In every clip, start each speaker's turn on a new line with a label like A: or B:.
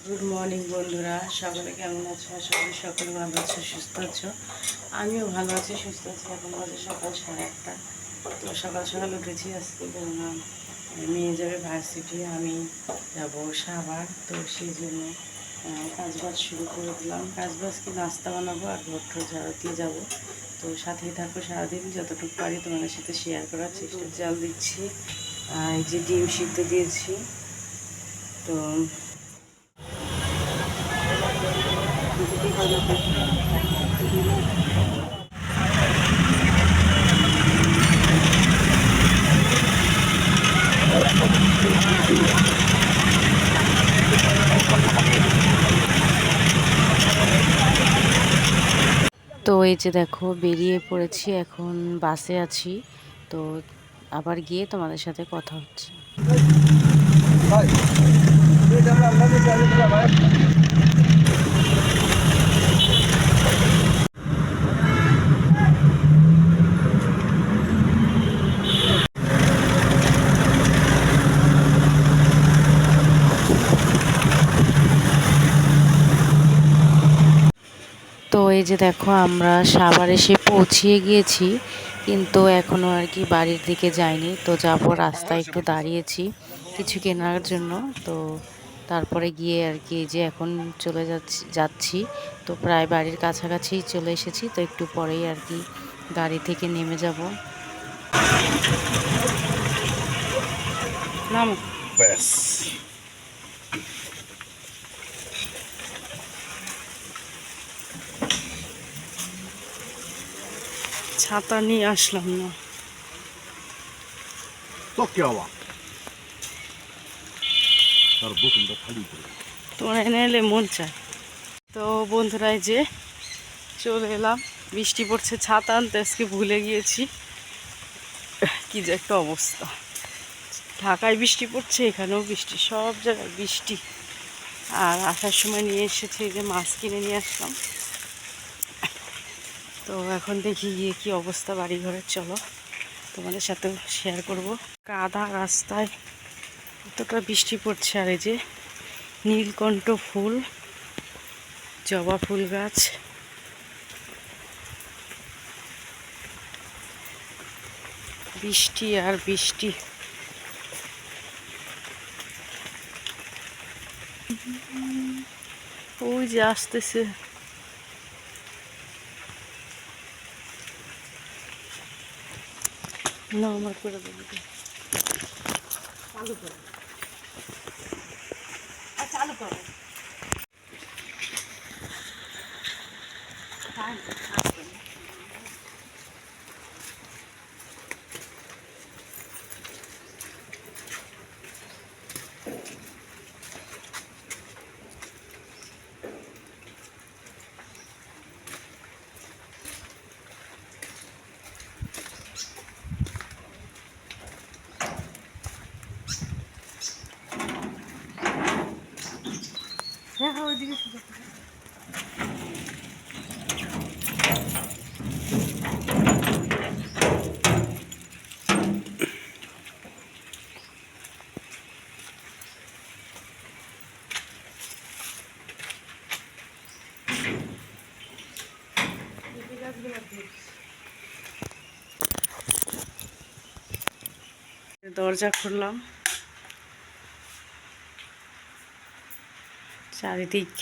A: Good morning বন্ধুরা, সকলে কেমন আছো? আশা করি সকলে ভালো আছো, সুস্থ আছো। আমিও ভালো আছি, সুস্থ আছি। এখন বাজে সকাল 1:30। তো সকাল সকাল উঠেছি আজকে, কেননা মেয়ে যাবে ভার্সিটি, আমি যাব সাভার। তো সেই জন্য কাজবাজ শুরু করে দিলাম। কাজবাজ কি, নাস্তা বানাবো আর ঘর ঝাড়ু দিয়ে যাবো। তো সাথেই থাকো, সারাদিন যতটুকু পারি তোমাদের সাথে শেয়ার করার চেষ্টা। জাল দিচ্ছি, এই যে ডিম সিদ্ধ দিয়েছি। তো তো এই যে দেখো, বেরিয়ে পড়েছি, এখন বাসে আছি। তো আবার গিয়ে তোমাদের সাথে কথা হচ্ছে। তো এই যে দেখো, আমরা সাভার এসে পৌঁছিয়ে গিয়েছি, কিন্তু এখনও আর কি বাড়ির দিকে যাইনি। তো যাবো, রাস্তায় একটু দাঁড়িয়েছি কিছু কেনার জন্য। তো তারপরে গিয়ে আর কি যে এখন চলে যাচ্ছি। তো প্রায় বাড়ির কাছাকাছি চলে এসেছি। তো একটু পরেই আর কি গাড়ি থেকে নেমে যাব। নাম ব্যাস, ছাতা নিয়ে আসলাম না, তো কি হওয়া তার বোতলটা খালি করে তোমার এনে এলে মন চায়। তো বন্ধুরা, যে চলে এলাম, বৃষ্টি পড়ছে, ছাতা আনতে আজকে ভুলে গিয়েছি। কি যে একটা অবস্থা, ঢাকায় বৃষ্টি পড়ছে, এখানেও বৃষ্টি, সব জায়গায় বৃষ্টি। আর আসার সময় নিয়ে এসেছে যে মাছ কিনে নিয়ে আসলাম। তো এখন দেখি গিয়ে কি অবস্থা বাড়ি ঘরের, চলো তোমাদের সাথেও শেয়ার করব। কাদা রাস্তায়, এতটা বৃষ্টি পড়ছে। আর এই যে নীলকণ্ঠ ফুল, জবা ফুল গাছ, বৃষ্টি আর বৃষ্টি। ওই যে আসতেছে, না আমার করে দেবো, চালু করো, চালু করো। হ্যাঁ হ্যাঁ, ওইদিকে দরজা খুললাম, চারিদিক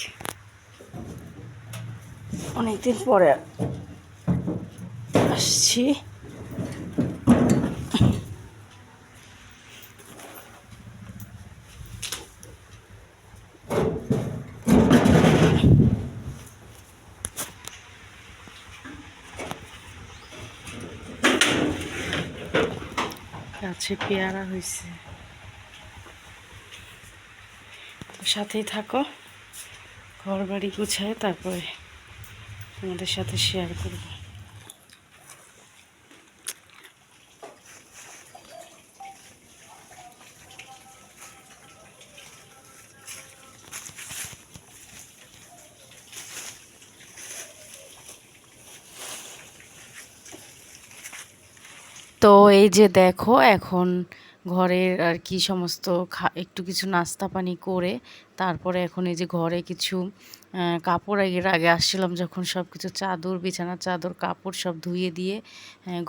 A: অনেকদিন পরে আসছি। গাছে পেয়ারা হয়েছে, সাথেই থাকো, ঘর বাড়ি গুছায় তারপরে তোমাদের সাথে শেয়ার করব। তো এই যে দেখো, এখন ঘরের আর কি সমস্ত একটু কিছু নাস্তা পানি করে তারপরে এখন এই যে ঘরে কিছু কাপড় এর আগে আসছিলাম যখন সব কিছু চাদর বিছানার চাদর কাপড় সব ধুয়ে দিয়ে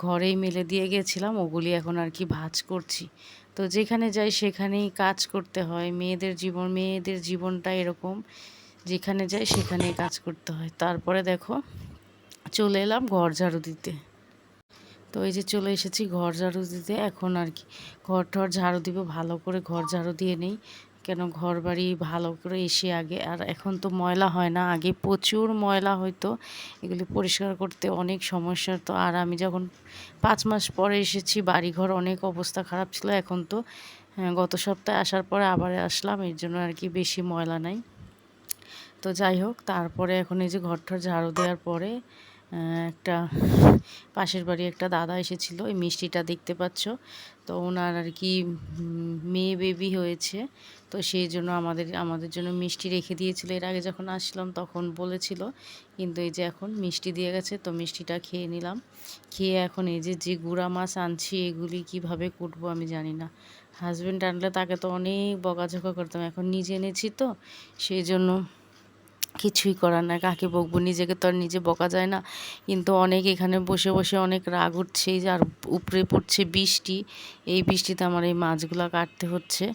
A: ঘরেই মেলে দিয়ে গেছিলাম, ওগুলি এখন আর কি ভাঁজ করছি। তো যেখানে যাই সেখানেই কাজ করতে হয়, মেয়েদের জীবনটা এরকম, যেখানে যাই সেখানেই কাজ করতে হয়। তারপরে দেখো চলে এলাম ঘর ঝাড়ু দিতে। তো এই যে চলে এসেছি ঘর ঝাড়ু দিতে, এখন আর কি ঘর টর ঝাড়ু দিব, ভালো করে ঘর ঝাড়ু দিয়ে নেই, কেন ঘর বাড়ি ভালো করে এসে আগে, আর এখন তো ময়লা হয় না, আগে প্রচুর ময়লা হইতো, এগুলি পরিষ্কার করতে অনেক সমস্যা। তো আর আমি যখন 5 মাস পরে এসেছি বাড়িঘর অনেক অবস্থা খারাপ ছিল, এখন তো গত সপ্তাহে আসার পরে আবার আসলাম, এর জন্য আর কি বেশি ময়লা নাই। তো যাই হোক, তারপরে এখন এই যে ঘরটার ঝাড়ু দেওয়ার পরে একটা পাশের বাড়ি একটা দাদা এসেছিল, এই মিষ্টিটা দেখতে পাচ্ছ, তো ওনার আর কি মেয়ে বেবি হয়েছে, তো সেই জন্য আমাদের জন্য মিষ্টি রেখে দিয়েছিল। এর আগে যখন আসলাম তখন বলেছিল, কিন্তু এই যে এখন মিষ্টি দিয়ে গেছে, তো মিষ্টিটা খেয়ে নিলাম। খেয়ে এখন এই যে গুঁড়া মাছ আনছি, এগুলি কিভাবে কুটবো আমি জানি না। হাজব্যান্ড আনলে তাকে তো অনেক বকাঝকা করতাম, এখন নিজে এনেছি তো সেই জন্য কিছুই করার নাই, কাকে বকবো, নিজেকে তো আর নিজে বকা যায় না। কিন্তু অনেক এখানে বসে বসে অনেক রাগ উঠছে, এই যে আর উপরে পড়ছে বৃষ্টি, এই বৃষ্টিতে আমার এই মাছগুলা কাটতে হচ্ছে।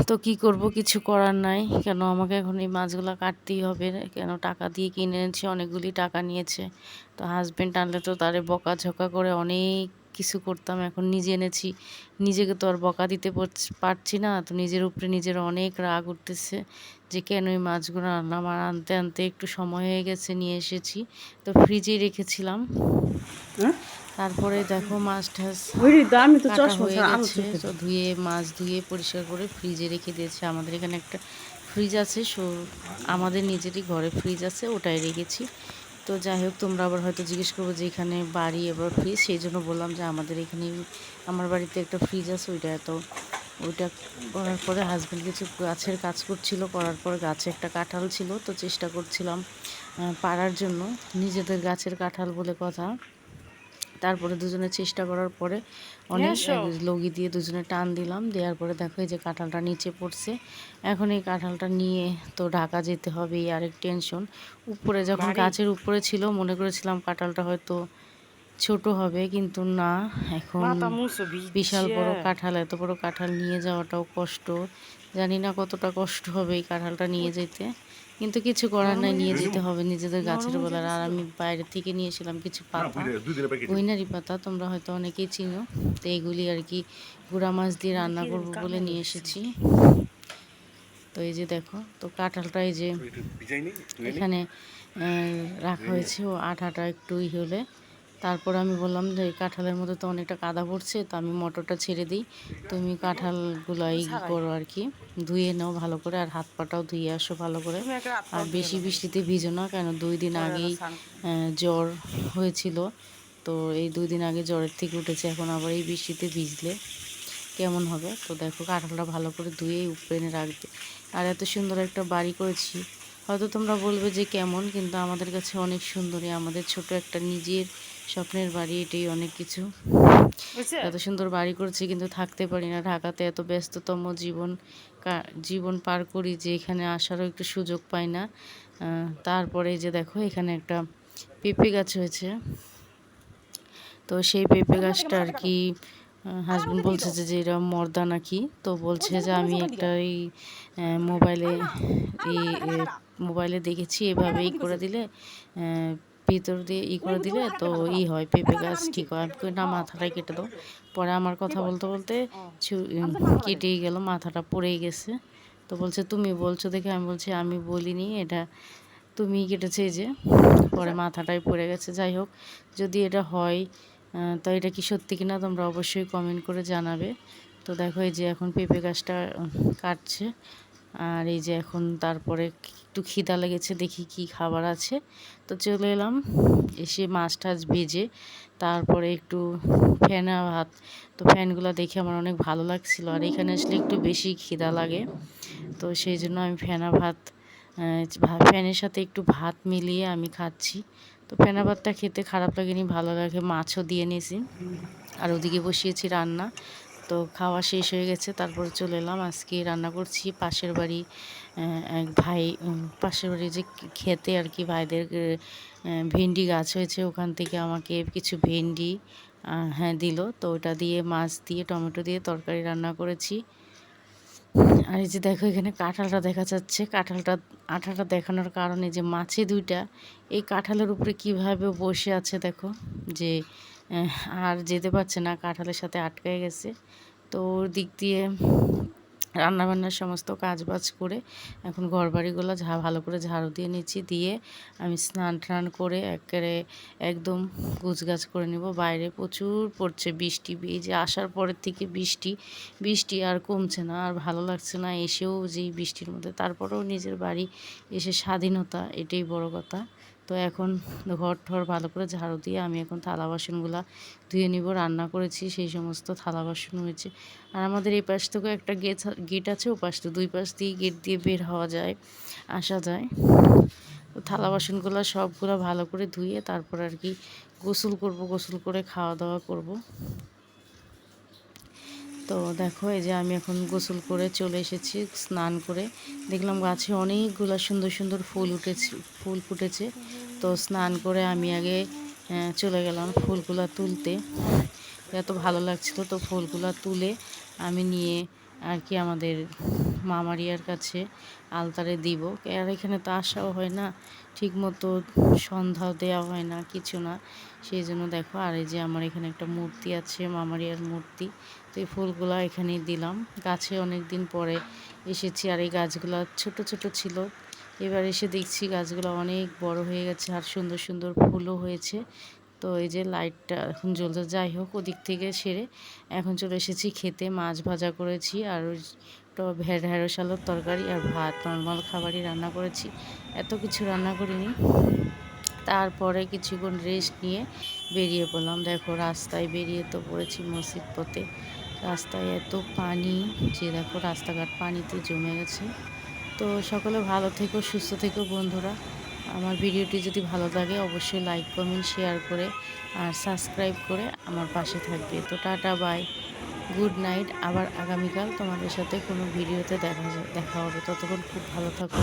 A: তো কি করব, কিছু করার নাই, কেন আমাকে এখন এই মাছগুলো কাটতেই হবে, কেন টাকা দিয়ে কিনে এনেছি, অনেকগুলি টাকা নিয়েছে। তো হাজব্যান্ড আনলে তো তারে বকাঝকা করে অনেক কিছু করতাম, এখন নিজে এনেছি, নিজেকে তো আর বকা দিতে পারছি না, তো নিজের উপরে নিজের অনেক রাগ উঠতেছে যে কেন এই মাছগুলো আনলাম। আর আনতে আনতে একটু সময় হয়ে গেছে, নিয়ে এসেছি, তো ফ্রিজেই রেখেছিলাম। তারপরে দেখো মাছ টাছ কাটা হয়ে গেছে, তো মাছ ধুয়ে পরিষ্কার করে ফ্রিজে রেখে দিয়েছে। আমাদের এখানে একটা ফ্রিজ আছে, আমাদের নিজেরই ঘরে ফ্রিজ আছে, ওটাই রেখেছি। তো যাই হোক, তোমরা আবার হয়তো জিজ্ঞেস করবো যে এখানে বাড়ি এবার ফ্রিজ, সেই জন্য বললাম যে আমাদের এখানে আমার বাড়িতে একটা ফ্রিজ আছে, ওইটা করার পরে হাজব্যান্ড কিছু গাছের কাজ করছিল, করার পরে গাছে একটা কাঁঠাল ছিল, তো চেষ্টা করছিলাম পাড়ার জন্য, নিজেদের গাছের কাঁঠাল বলে কথা। তারপরে দুজনে চেষ্টা করার পরে অনেক লগি দিয়ে দুজনে টান দিলাম, দেওয়ার পরে দেখো এই যে কাঁঠালটা নিচে পড়ছে। এখন এই কাঁঠালটা নিয়ে তো ঢাকা যেতে হবে, এই আরেক টেনশন। উপরে যখন গাছের উপরে ছিল মনে করেছিলাম কাঁঠালটা হয়তো ছোট হবে, কিন্তু না, এখন বিশাল বড় কাঁঠাল, এত বড় কাঁঠাল নিয়ে যাওয়াটাও কষ্ট, জানি না কতটা কষ্ট হবে এই কাঁঠালটা নিয়ে যেতে, কিন্তু কিছু করার নাই, নিয়ে যেতে হবে নিজেদের গাছের বলার। আর আমি বাইরে থেকে নিয়েছিলাম কিছু পাতা, গুইনারি পাতা, তোমরা হয়তো অনেকেই চিনো, তো এইগুলি আর কি গুঁড়া মাছ দিয়ে রান্না করবো বলে নিয়ে এসেছি। তো এই যে দেখো, তো কাঁঠালটা এই যে এখানে রাখা হয়েছে, ও আঠাটা একটু হলে তারপর আমি বললাম যে কাঁঠালের মধ্যে তো অনেকটা কাদা পড়ছে, তো আমি মটরটা ছেড়ে দিই, তুমি কাঁঠালগুলো করো আর কি, ধুয়ে নাও ভালো করে, আর হাত পাটাও ধুয়ে আসো ভালো করে। আর বেশি বৃষ্টিতে ভিজো না, কেন 2 দিন আগেই জ্বর হয়েছিল, তো এই 2 দিন আগে জ্বরের থেকে উঠেছে, এখন আবার এই বৃষ্টিতে ভিজলে কেমন হবে। তো দেখো কাঁঠালটা ভালো করে ধুয়ে উপরে এনে রাখবে। আর এত সুন্দর একটা বাড়ি করেছি, হয়তো তোমরা বলবে যে কেমন, কিন্তু আমাদের কাছে অনেক সুন্দরই, আমাদের ছোট একটা নিজের স্বপ্নের বাড়ি, এটাই অনেক কিছু। এত সুন্দর বাড়ি করেছি, কিন্তু থাকতে পারি না, ঢাকাতে এত ব্যস্ততম জীবন পার করি যে এখানে আসারও একটু সুযোগ পাই না। তারপরে যে দেখো এখানে একটা পেঁপে গাছ হয়েছে, তো সেই পেঁপে গাছটা আর কি হাজব্যান্ড বলছে যে এটা মর্দা নাকি, তো বলছে যে আমি একটা এই মোবাইলে দেখেছি, এভাবে করে দিলে ভিতর দিয়ে করে দিলে তো হয়, পেঁপে গাছ ঠিক হয়। আমি কই না, মাথাটাই কেটে দাও। পরে আমার কথা বলতে বলতে কেটেই গেল, মাথাটা পড়েই গেছে। তো বলছে তুমি বলছো দেখে, আমি বলছি আমি বলিনি, এটা তুমি কেটেছে, এই যে পরে মাথাটাই পড়ে গেছে। যাই হোক, যদি এটা হয় তো এটা কি সত্যি কিনা তোমরা অবশ্যই কমেন্ট করে জানাবে। তো দেখো এই যে এখন পেঁপে গাছটা কাটছে, আর এই যে এখন তারপরে একটু খিদা লেগেছে, দেখি কি খাবার আছে, তো চলে এলাম, এসে মাছ টাছ ভেজে তারপরে একটু ফ্যানা ভাত, তো ফ্যানগুলো দেখে আমার অনেক ভালো লাগছিল, আর এখানে আসলে একটু বেশি খিদা লাগে, তো সেই জন্য আমি ফ্যানা ভাত ফ্যানের সাথে একটু ভাত মিলিয়ে আমি খাচ্ছি। তো ফেনা ভাতটা খেতে খারাপ লাগেনি, ভালো লাগে, মাছও দিয়ে নিয়েছি, আর ওদিকে বসিয়েছি রান্না। তো খাওয়া শেষ হয়ে গেছে, তারপরে চলে এলাম। আজকে রান্না করছি পাশের বাড়ি এক ভাই, পাশের বাড়ি যে খেতে আর কি ভাইদের ভেন্ডি গাছ হয়েছে, ওখান থেকে আমাকে কিছু ভেন্ডি হ্যাঁ দিল। তো ওটা দিয়ে মাছ দিয়ে টমেটো দিয়ে তরকারি রান্না করেছি। আর এই যে দেখো এখানে কাঁঠালটা দেখা যাচ্ছে, আঠাটা দেখানোর কারণে যে মাছে দুইটা এই কাঁঠালের উপরে কিভাবে বসে আছে দেখো, যে আর যেতে পারছে না, কাঁঠালের সাথে আটকায় গেছে। তো ওর দিক দিয়ে রান্নাবান্নার সমস্ত কাজবাজ করে এখন ঘরবাড়িগুলো ভালো করে ঝাড়ু দিয়ে নিচ্ছি, দিয়ে আমি স্নান টান করে একেবারে একদম গুছগাছ করে নেব। বাইরে প্রচুর পড়ছে বৃষ্টি, এই যে আসার পরের থেকে বৃষ্টি আর কমছে না, আর ভালো লাগছে না এসেও যেই বৃষ্টির মধ্যে। তারপরেও নিজের বাড়ি এসে স্বাধীনতা, এটাই বড় কথা। তো এখন ঘর ঠর ভালো করে ঝাড়ু দিয়ে আমি এখন থালা বাসনগুলা ধুয়ে নিব। রান্না করেছি সেই সমস্ত থালা বাসন হয়েছে। আর আমাদের এই পাশ থেকেও একটা গেট আছে, ও পাশ থেকে 2 পাশ দিয়ে গেট দিয়ে বের হওয়া যায়, আসা যায়। তো থালা বাসনগুলো সবগুলো ভালো করে ধুয়ে তারপর আর কি গোসল করব, গোসল করে খাওয়া দাওয়া করব। তো দেখো এই যে আমি এখন গোসল করে চলে এসেছি, স্নান করে দেখলাম গাছে অনেকগুলো সুন্দর সুন্দর ফুল ফুটেছে। তো স্নান করে আমি আগে চলে গেলাম ফুলগুলো তুলতে, এত ভালো লাগছিল। তো ফুলগুলো তুলে আমি নিয়ে আর কি আমাদের মামারিয়ার কাছে আলতারে দিব। আর এখানে তো আসাও হয় না ঠিক মতো, সন্ধ্যাও দেওয়া হয় না, কিছু না। সেই জন্য দেখো, আর এই যে আমার এখানে একটা মূর্তি আছে, মামারিয়ার মূর্তি। তো এই ফুলগুলো এখানেই দিলাম। গাছে অনেক দিন পরে এসেছি, আর এই গাছগুলো ছোট ছোট ছিল, এবার এসে দেখছি গাছগুলো অনেক বড় হয়ে গেছে আর সুন্দর সুন্দর ফুলও হয়েছে। তো এই যে লাইটটা এখন জ্বলছে, যাই হোক ওদিক থেকে সেরে এখন চলে এসেছি খেতে। মাছ ভাজা করেছি, আর তো ঢেঁড়স আলুর তরকারি আর ভাত, নর্মাল খাবারই রান্না করেছি, এত কিছু রান্না করিনি। তারপরে কিছুক্ষণ রেস্ট নিয়ে বেরিয়ে পড়লাম। দেখো রাস্তায় বেরিয়ে তো পড়েছি মসজিদ পথে। রাস্তায় এত পানি যে দেখো রাস্তাঘাট পানিতে জমে গেছে। তো সকলে ভালো থেকো, সুস্থ থেকো বন্ধুরা। আমার ভিডিওটি যদি ভালো লাগে অবশ্যই লাইক কমেন্ট শেয়ার করে আর সাবস্ক্রাইব করে আমার পাশে থাকবে। তো টাটা বাই, গুড নাইট। আবার আগামীকাল তোমাদের সাথে কোনো ভিডিওতে দেখা হবে। ততক্ষণ খুব ভালো থাকো।